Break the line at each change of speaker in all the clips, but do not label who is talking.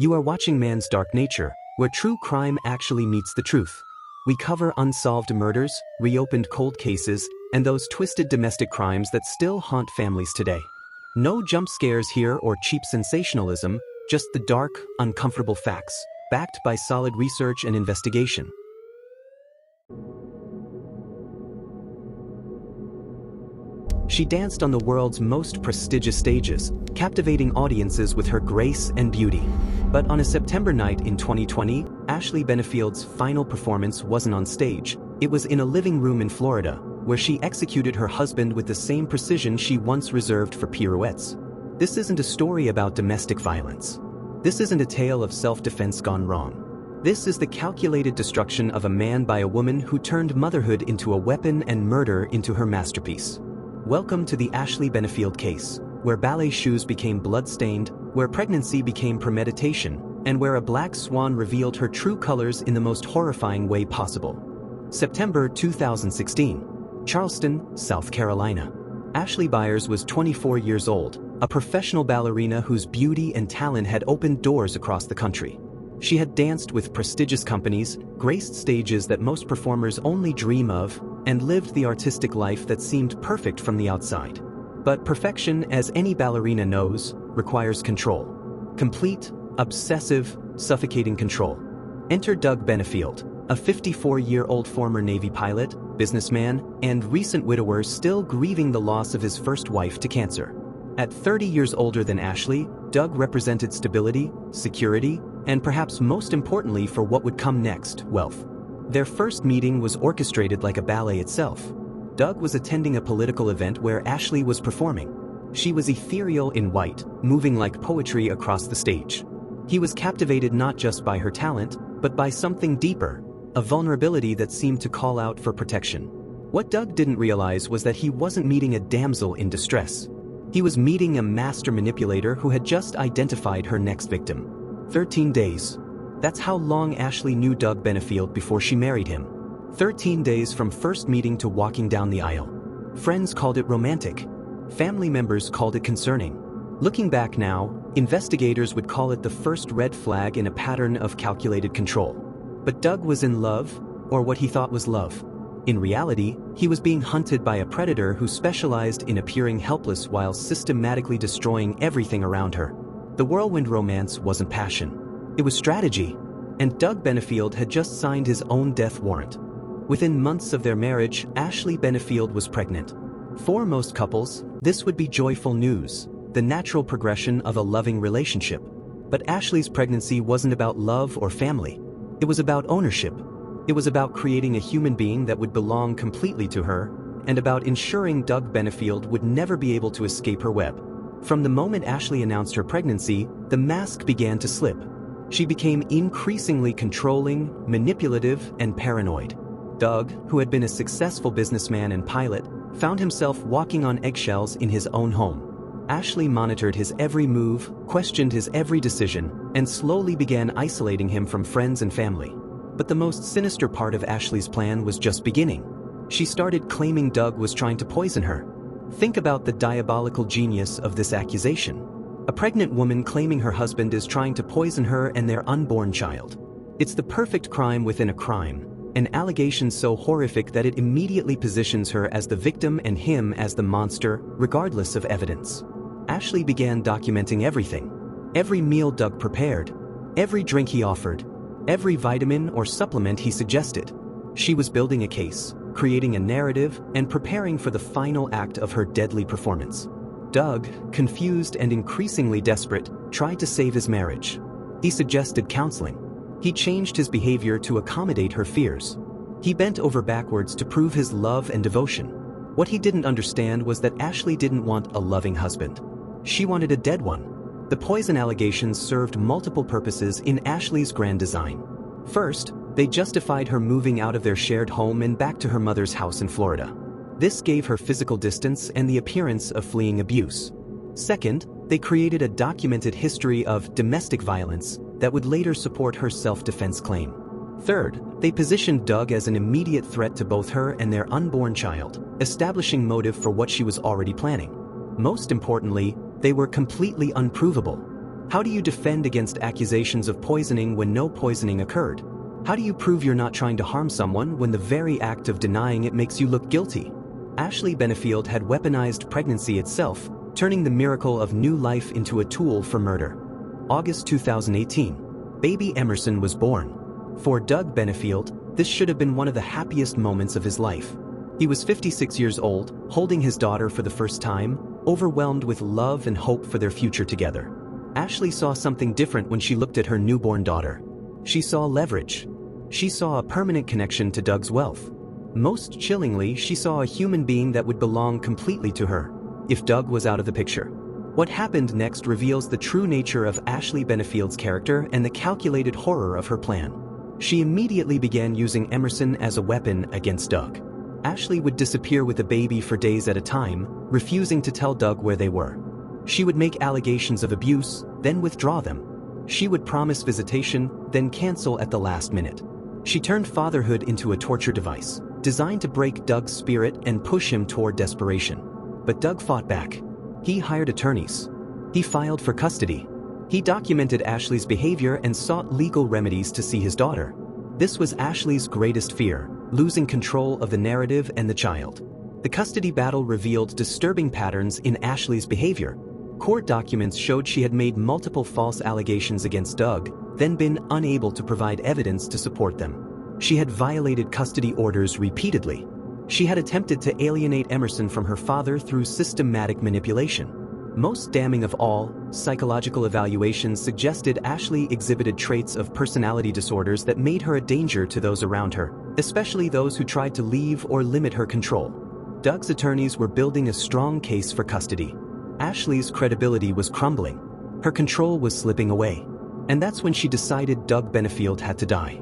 You are watching Man's Dark Nature, where true crime actually meets the truth. We cover unsolved murders, reopened cold cases, and those twisted domestic crimes that still haunt families today. No jump scares here or cheap sensationalism, just the dark, uncomfortable facts, backed by solid research and investigation. She danced on the world's most prestigious stages, captivating audiences with her grace and beauty. But on a September night in 2020, Ashley Benefield's final performance wasn't on stage. It was in a living room in Florida, where she executed her husband with the same precision she once reserved for pirouettes. This isn't a story about domestic violence. This isn't a tale of self-defense gone wrong. This is the calculated destruction of a man by a woman who turned motherhood into a weapon and murder into her masterpiece. Welcome to the Ashley Benefield case, where ballet shoes became blood-stained, where pregnancy became premeditation, and where a black swan revealed her true colors in the most horrifying way possible. September 2016. Charleston, South Carolina. Ashley Byers was 24 years old, a professional ballerina whose beauty and talent had opened doors across the country. She had danced with prestigious companies, graced stages that most performers only dream of, and lived the artistic life that seemed perfect from the outside. But perfection, as any ballerina knows, requires control. Complete, obsessive, suffocating control. Enter Doug Benefield, a 54-year-old former Navy pilot, businessman, and recent widower still grieving the loss of his first wife to cancer. At 30 years older than Ashley, Doug represented stability, security, and perhaps most importantly for what would come next, wealth. Their first meeting was orchestrated like a ballet itself. Doug was attending a political event where Ashley was performing. She was ethereal in white, moving like poetry across the stage. He was captivated not just by her talent, but by something deeper, a vulnerability that seemed to call out for protection. What Doug didn't realize was that he wasn't meeting a damsel in distress. He was meeting a master manipulator who had just identified her next victim. 13 days. That's how long Ashley knew Doug Benefield before she married him. 13 days from first meeting to walking down the aisle. Friends called it romantic. Family members called it concerning. Looking back now, investigators would call it the first red flag in a pattern of calculated control. But Doug was in love, or what he thought was love. In reality, he was being hunted by a predator who specialized in appearing helpless while systematically destroying everything around her. The whirlwind romance wasn't passion. It was strategy, and Doug Benefield had just signed his own death warrant. Within months of their marriage, Ashley Benefield was pregnant. For most couples, this would be joyful news, the natural progression of a loving relationship. But Ashley's pregnancy wasn't about love or family. It was about ownership. It was about creating a human being that would belong completely to her, and about ensuring Doug Benefield would never be able to escape her web. From the moment Ashley announced her pregnancy, the mask began to slip. She became increasingly controlling, manipulative, and paranoid. Doug, who had been a successful businessman and pilot, found himself walking on eggshells in his own home. Ashley monitored his every move, questioned his every decision, and slowly began isolating him from friends and family. But the most sinister part of Ashley's plan was just beginning. She started claiming Doug was trying to poison her. Think about the diabolical genius of this accusation. A pregnant woman claiming her husband is trying to poison her and their unborn child. It's the perfect crime within a crime, an allegation so horrific that it immediately positions her as the victim and him as the monster, regardless of evidence. Ashley began documenting everything. Every meal Doug prepared, every drink he offered, every vitamin or supplement he suggested. She was building a case, creating a narrative, and preparing for the final act of her deadly performance. Doug, confused and increasingly desperate, tried to save his marriage. He suggested counseling. He changed his behavior to accommodate her fears. He bent over backwards to prove his love and devotion. What he didn't understand was that Ashley didn't want a loving husband. She wanted a dead one. The poison allegations served multiple purposes in Ashley's grand design. First, they justified her moving out of their shared home and back to her mother's house in Florida. This gave her physical distance and the appearance of fleeing abuse. Second, they created a documented history of domestic violence that would later support her self-defense claim. Third, they positioned Doug as an immediate threat to both her and their unborn child, establishing motive for what she was already planning. Most importantly, they were completely unprovable. How do you defend against accusations of poisoning when no poisoning occurred? How do you prove you're not trying to harm someone when the very act of denying it makes you look guilty? Ashley Benefield had weaponized pregnancy itself, turning the miracle of new life into a tool for murder. August 2018. Baby Emerson was born. For Doug Benefield, this should have been one of the happiest moments of his life. He was 56 years old, holding his daughter for the first time, overwhelmed with love and hope for their future together. Ashley saw something different when she looked at her newborn daughter. She saw leverage. She saw a permanent connection to Doug's wealth. Most chillingly, she saw a human being that would belong completely to her, if Doug was out of the picture. What happened next reveals the true nature of Ashley Benefield's character and the calculated horror of her plan. She immediately began using Emerson as a weapon against Doug. Ashley would disappear with the baby for days at a time, refusing to tell Doug where they were. She would make allegations of abuse, then withdraw them. She would promise visitation, then cancel at the last minute. She turned fatherhood into a torture device, designed to break Doug's spirit and push him toward desperation. But Doug fought back. He hired attorneys. He filed for custody. He documented Ashley's behavior and sought legal remedies to see his daughter. This was Ashley's greatest fear, losing control of the narrative and the child. The custody battle revealed disturbing patterns in Ashley's behavior. Court documents showed she had made multiple false allegations against Doug, then been unable to provide evidence to support them. She had violated custody orders repeatedly. She had attempted to alienate Emerson from her father through systematic manipulation. Most damning of all, psychological evaluations suggested Ashley exhibited traits of personality disorders that made her a danger to those around her, especially those who tried to leave or limit her control. Doug's attorneys were building a strong case for custody. Ashley's credibility was crumbling. Her control was slipping away. And that's when she decided Doug Benefield had to die.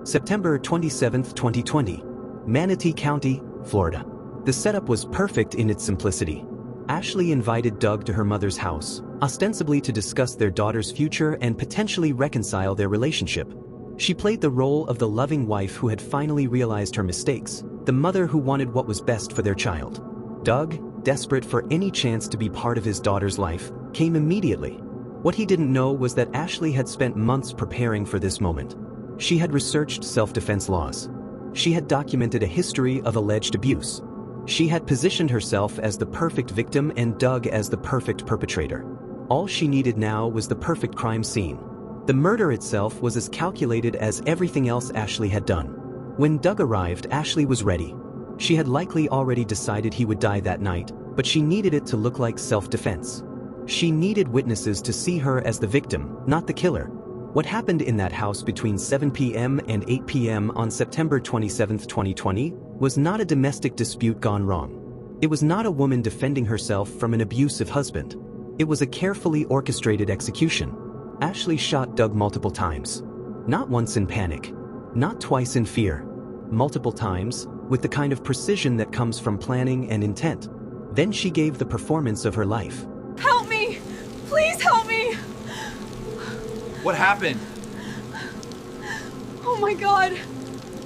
September 27, 2020. Manatee County, Florida. The setup was perfect in its simplicity. Ashley invited Doug to her mother's house, ostensibly to discuss their daughter's future and potentially reconcile their relationship. She played the role of the loving wife who had finally realized her mistakes, the mother who wanted what was best for their child. Doug, desperate for any chance to be part of his daughter's life, came immediately. What he didn't know was that Ashley had spent months preparing for this moment. She had researched self-defense laws. She had documented a history of alleged abuse. She had positioned herself as the perfect victim and Doug as the perfect perpetrator. All she needed now was the perfect crime scene. The murder itself was as calculated as everything else Ashley had done. When Doug arrived, Ashley was ready. She had likely already decided he would die that night, but she needed it to look like self-defense. She needed witnesses to see her as the victim, not the killer. What happened in that house between 7 p.m. and 8 p.m. on September 27, 2020, was not a domestic dispute gone wrong. It was not a woman defending herself from an abusive husband. It was a carefully orchestrated execution. Ashley shot Doug multiple times. Not once in panic. Not twice in fear. Multiple times, with the kind of precision that comes from planning and intent. Then she gave the performance of her life.
Help me! Please help me!
What happened?
Oh my God!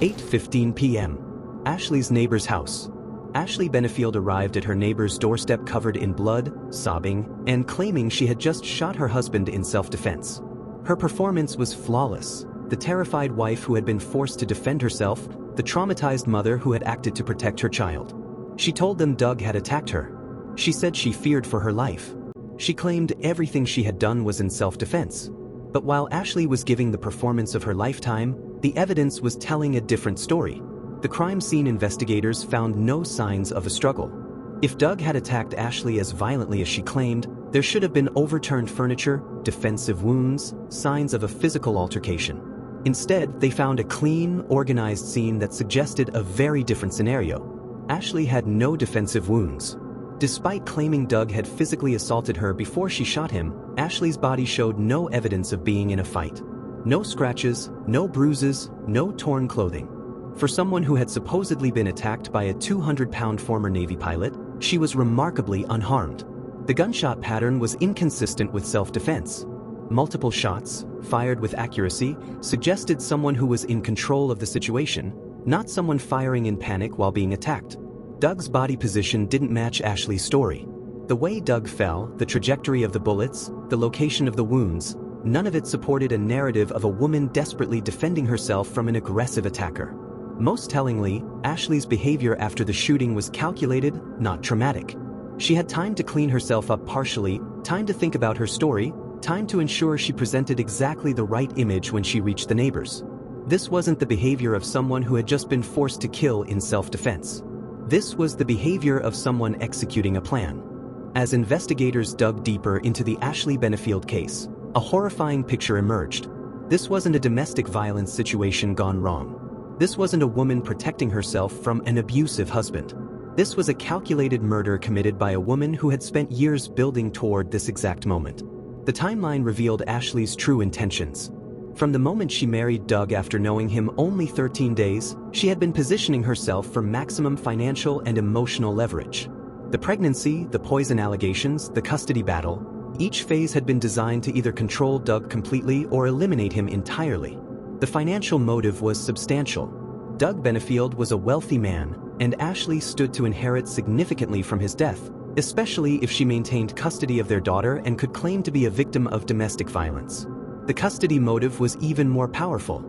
8:15 p.m. Ashley's neighbor's house. Ashley Benefield arrived at her neighbor's doorstep covered in blood, sobbing, and claiming she had just shot her husband in self-defense. Her performance was flawless. The terrified wife who had been forced to defend herself, the traumatized mother who had acted to protect her child. She told them Doug had attacked her. She said she feared for her life. She claimed everything she had done was in self-defense. But while Ashley was giving the performance of her lifetime, the evidence was telling a different story. The crime scene investigators found no signs of a struggle. If Doug had attacked Ashley as violently as she claimed, there should have been overturned furniture, defensive wounds, signs of a physical altercation. Instead, they found a clean, organized scene that suggested a very different scenario. Ashley had no defensive wounds. Despite claiming Doug had physically assaulted her before she shot him, Ashley's body showed no evidence of being in a fight. No scratches, no bruises, no torn clothing. For someone who had supposedly been attacked by a 200-pound former Navy pilot, she was remarkably unharmed. The gunshot pattern was inconsistent with self-defense. Multiple shots, fired with accuracy, suggested someone who was in control of the situation, not someone firing in panic while being attacked. Doug's body position didn't match Ashley's story. The way Doug fell, the trajectory of the bullets, the location of the wounds, none of it supported a narrative of a woman desperately defending herself from an aggressive attacker. Most tellingly, Ashley's behavior after the shooting was calculated, not traumatic. She had time to clean herself up partially, time to think about her story, time to ensure she presented exactly the right image when she reached the neighbors. This wasn't the behavior of someone who had just been forced to kill in self-defense. This was the behavior of someone executing a plan. As investigators dug deeper into the Ashley Benefield case, a horrifying picture emerged. This wasn't a domestic violence situation gone wrong. This wasn't a woman protecting herself from an abusive husband. This was a calculated murder committed by a woman who had spent years building toward this exact moment. The timeline revealed Ashley's true intentions. From the moment she married Doug after knowing him only 13 days, she had been positioning herself for maximum financial and emotional leverage. The pregnancy, the poison allegations, the custody battle, each phase had been designed to either control Doug completely or eliminate him entirely. The financial motive was substantial. Doug Benefield was a wealthy man, and Ashley stood to inherit significantly from his death, especially if she maintained custody of their daughter and could claim to be a victim of domestic violence. The custody motive was even more powerful.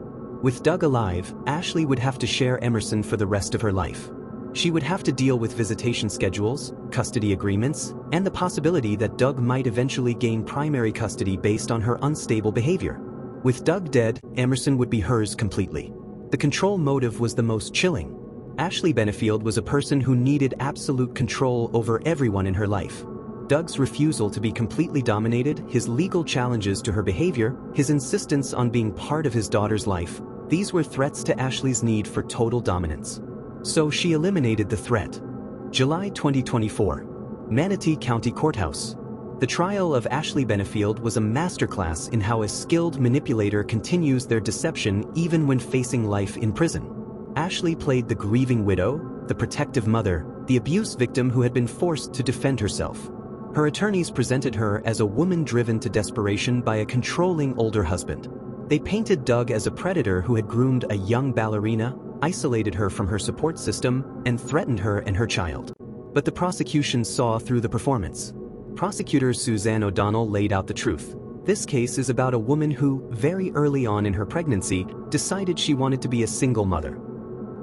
With Doug alive, Ashley would have to share Emerson for the rest of her life. She would have to deal with visitation schedules, custody agreements, and the possibility that Doug might eventually gain primary custody based on her unstable behavior. With Doug dead, Emerson would be hers completely. The control motive was the most chilling. Ashley Benefield was a person who needed absolute control over everyone in her life. Doug's refusal to be completely dominated, his legal challenges to her behavior, his insistence on being part of his daughter's life, these were threats to Ashley's need for total dominance. So she eliminated the threat. July 2024. Manatee County Courthouse. The trial of Ashley Benefield was a masterclass in how a skilled manipulator continues their deception even when facing life in prison. Ashley played the grieving widow, the protective mother, the abuse victim who had been forced to defend herself. Her attorneys presented her as a woman driven to desperation by a controlling older husband. They painted Doug as a predator who had groomed a young ballerina, isolated her from her support system, and threatened her and her child. But the prosecution saw through the performance. Prosecutor Suzanne O'Donnell laid out the truth. This case is about a woman who, very early on in her pregnancy, decided she wanted to be a single mother.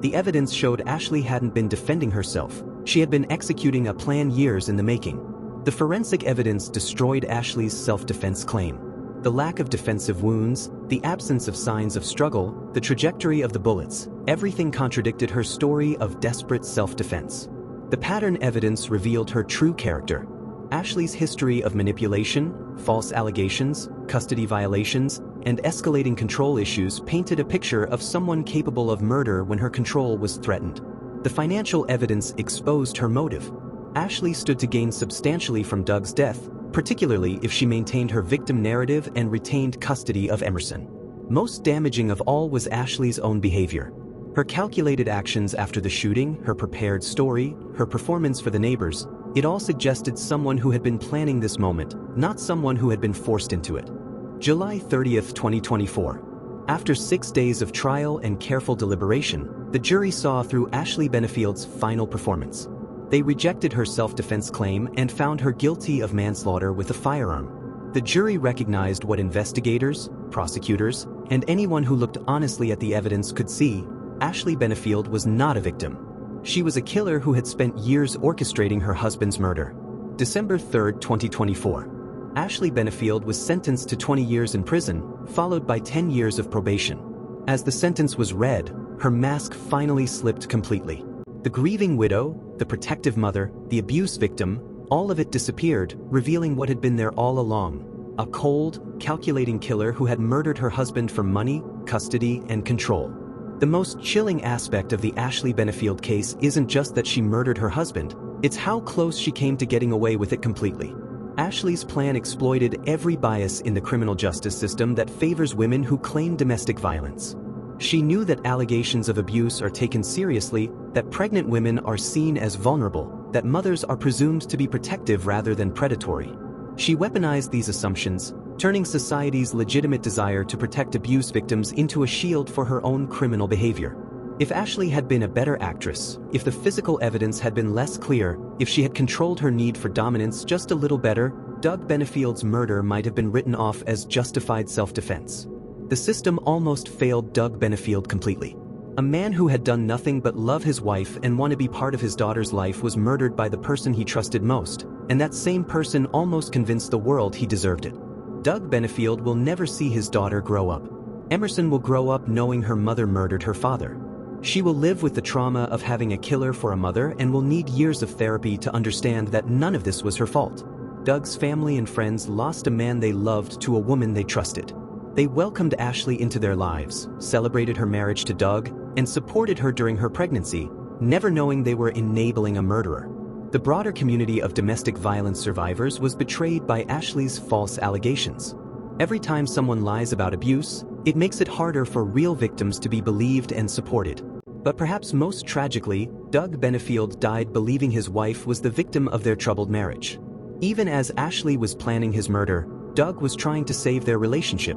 The evidence showed Ashley hadn't been defending herself. She had been executing a plan years in the making. The forensic evidence destroyed Ashley's self-defense claim. The lack of defensive wounds, the absence of signs of struggle, the trajectory of the bullets, everything contradicted her story of desperate self-defense. The pattern evidence revealed her true character. Ashley's history of manipulation, false allegations, custody violations, and escalating control issues painted a picture of someone capable of murder when her control was threatened. The financial evidence exposed her motive. Ashley stood to gain substantially from Doug's death, particularly if she maintained her victim narrative and retained custody of Emerson. Most damaging of all was Ashley's own behavior. Her calculated actions after the shooting, her prepared story, her performance for the neighbors, it all suggested someone who had been planning this moment, not someone who had been forced into it. July 30th, 2024. After 6 days of trial and careful deliberation, the jury saw through Ashley Benefield's final performance. They rejected her self-defense claim and found her guilty of manslaughter with a firearm. The jury recognized what investigators, prosecutors, and anyone who looked honestly at the evidence could see: Ashley Benefield was not a victim. She was a killer who had spent years orchestrating her husband's murder. December 3, 2024. Ashley Benefield was sentenced to 20 years in prison, followed by 10 years of probation. As the sentence was read, her mask finally slipped completely. The grieving widow, the protective mother, the abuse victim, all of it disappeared, revealing what had been there all along: a cold, calculating killer who had murdered her husband for money, custody, and control. The most chilling aspect of the Ashley Benefield case isn't just that she murdered her husband, it's how close she came to getting away with it completely. Ashley's plan exploited every bias in the criminal justice system that favors women who claim domestic violence. She knew that allegations of abuse are taken seriously, that pregnant women are seen as vulnerable, that mothers are presumed to be protective rather than predatory. She weaponized these assumptions, turning society's legitimate desire to protect abuse victims into a shield for her own criminal behavior. If Ashley had been a better actress, if the physical evidence had been less clear, if she had controlled her need for dominance just a little better, Doug Benefield's murder might have been written off as justified self-defense. The system almost failed Doug Benefield completely. A man who had done nothing but love his wife and want to be part of his daughter's life was murdered by the person he trusted most, and that same person almost convinced the world he deserved it. Doug Benefield will never see his daughter grow up. Emerson will grow up knowing her mother murdered her father. She will live with the trauma of having a killer for a mother and will need years of therapy to understand that none of this was her fault. Doug's family and friends lost a man they loved to a woman they trusted. They welcomed Ashley into their lives, celebrated her marriage to Doug, and supported her during her pregnancy, never knowing they were enabling a murderer. The broader community of domestic violence survivors was betrayed by Ashley's false allegations. Every time someone lies about abuse, it makes it harder for real victims to be believed and supported. But perhaps most tragically, Doug Benefield died believing his wife was the victim of their troubled marriage. Even as Ashley was planning his murder, Doug was trying to save their relationship.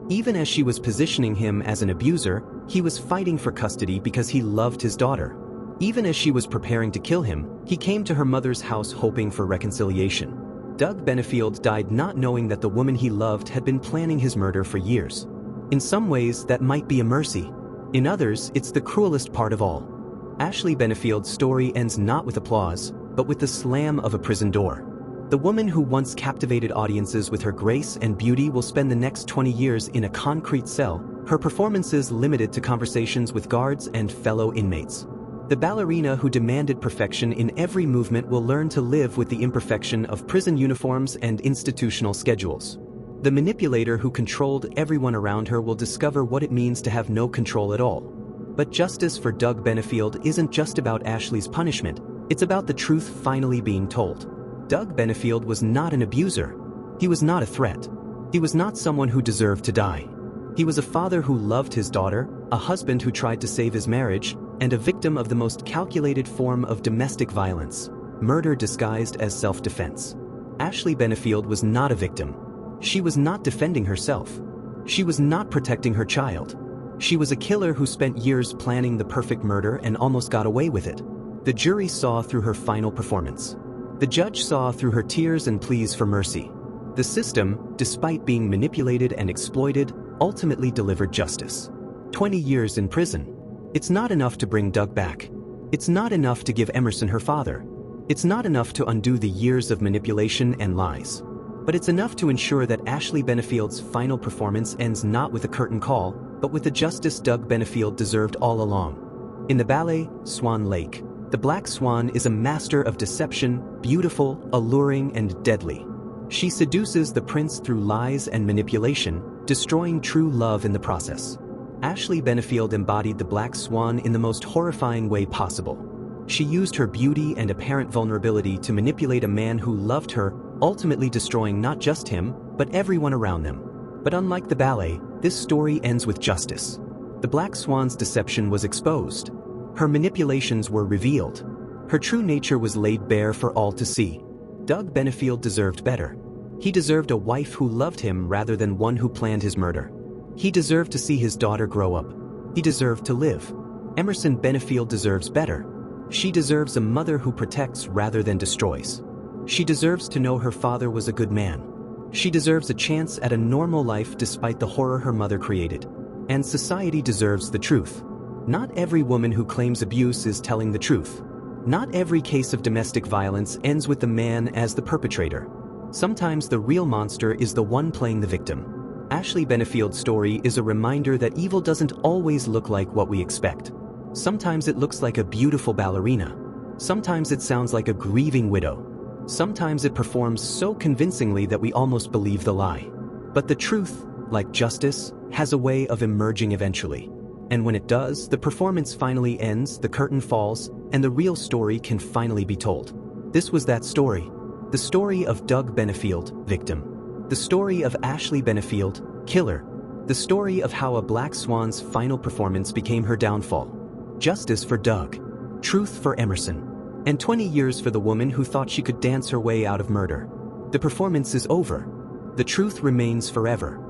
Even as she was positioning him as an abuser, he was fighting for custody because he loved his daughter. Even as she was preparing to kill him, he came to her mother's house hoping for reconciliation. Doug Benefield died not knowing that the woman he loved had been planning his murder for years. In some ways, that might be a mercy. In others, it's the cruelest part of all. Ashley Benefield's story ends not with applause, but with the slam of a prison door. The woman who once captivated audiences with her grace and beauty will spend the next 20 years in a concrete cell, her performances limited to conversations with guards and fellow inmates. The ballerina who demanded perfection in every movement will learn to live with the imperfection of prison uniforms and institutional schedules. The manipulator who controlled everyone around her will discover what it means to have no control at all. But justice for Doug Benefield isn't just about Ashley's punishment, it's about the truth finally being told. Doug Benefield was not an abuser. He was not a threat. He was not someone who deserved to die. He was a father who loved his daughter, a husband who tried to save his marriage, and a victim of the most calculated form of domestic violence, murder disguised as self-defense. Ashley Benefield was not a victim. She was not defending herself. She was not protecting her child. She was a killer who spent years planning the perfect murder and almost got away with it. The jury saw through her final performance. The judge saw through her tears and pleas for mercy. The system, despite being manipulated and exploited, ultimately delivered justice. 20 years in prison. It's not enough to bring Doug back. It's not enough to give Emerson her father. It's not enough to undo the years of manipulation and lies. But it's enough to ensure that Ashley Benefield's final performance ends not with a curtain call, but with the justice Doug Benefield deserved all along. In the ballet, Swan Lake, the Black Swan is a master of deception, beautiful, alluring, and deadly. She seduces the prince through lies and manipulation, destroying true love in the process. Ashley Benefield embodied the Black Swan in the most horrifying way possible. She used her beauty and apparent vulnerability to manipulate a man who loved her, ultimately destroying not just him, but everyone around them. But unlike the ballet, this story ends with justice. The Black Swan's deception was exposed. Her manipulations were revealed. Her true nature was laid bare for all to see. Doug Benefield deserved better. He deserved a wife who loved him rather than one who planned his murder. He deserved to see his daughter grow up. He deserved to live. Emerson Benefield deserves better. She deserves a mother who protects rather than destroys. She deserves to know her father was a good man. She deserves a chance at a normal life despite the horror her mother created. And society deserves the truth. Not every woman who claims abuse is telling the truth. Not every case of domestic violence ends with the man as the perpetrator. Sometimes the real monster is the one playing the victim. Ashley Benefield's story is a reminder that evil doesn't always look like what we expect. Sometimes it looks like a beautiful ballerina. Sometimes it sounds like a grieving widow. Sometimes it performs so convincingly that we almost believe the lie. But the truth, like justice, has a way of emerging eventually. And when it does, the performance finally ends, the curtain falls, and the real story can finally be told. This was that story. The story of Doug Benefield, victim. The story of Ashley Benefield, killer. The story of how a Black Swan's final performance became her downfall. Justice for Doug. Truth for Emerson. And 20 years for the woman who thought she could dance her way out of murder. The performance is over. The truth remains forever.